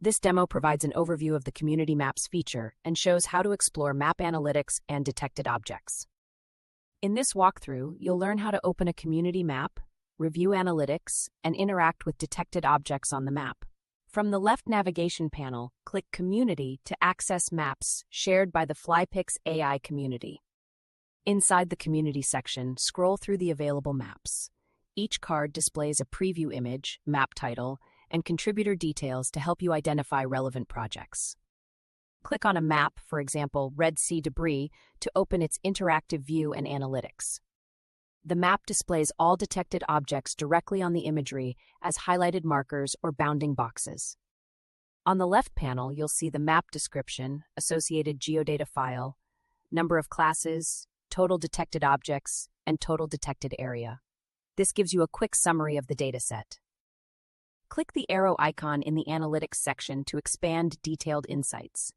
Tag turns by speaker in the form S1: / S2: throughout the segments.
S1: This demo provides an overview of the Community Maps feature and shows how to explore map analytics and detected objects. In this walkthrough, you'll learn how to open a community map, review analytics, and interact with detected objects on the map. From the left navigation panel, click Community to access maps shared by the FlyPix AI community. Inside the Community section, scroll through the available maps. Each card displays a preview image, map title, and contributor details to help you identify relevant projects. Click on a map, for example, Red Sea debris, to open its interactive view and analytics. The map displays all detected objects directly on the imagery as highlighted markers or bounding boxes. On the left panel, you'll see the map description, associated geodata file, number of classes, total detected objects, and total detected area. This gives you a quick summary of the dataset. Click the arrow icon in the Analytics section to expand detailed insights.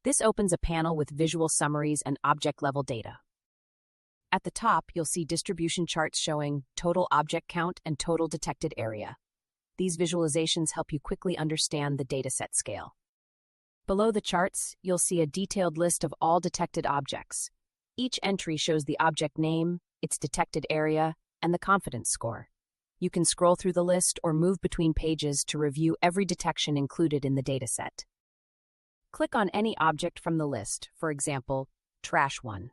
S1: This opens a panel with visual summaries and object-level data. At the top, you'll see distribution charts showing total object count and total detected area. These visualizations help you quickly understand the dataset scale. Below the charts, you'll see a detailed list of all detected objects. Each entry shows the object name, its detected area, and the confidence score. You can scroll through the list or move between pages to review every detection included in the dataset. Click on any object from the list, for example, Trash 1.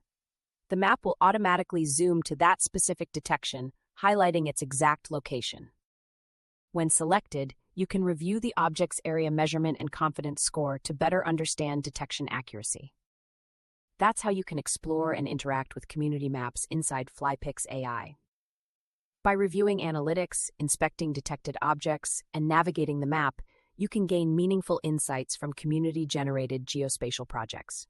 S1: The map will automatically zoom to that specific detection, highlighting its exact location. When selected, you can review the object's area measurement and confidence score to better understand detection accuracy. That's how you can explore and interact with community maps inside FlyPix AI. By reviewing analytics, inspecting detected objects, and navigating the map, you can gain meaningful insights from community-generated geospatial projects.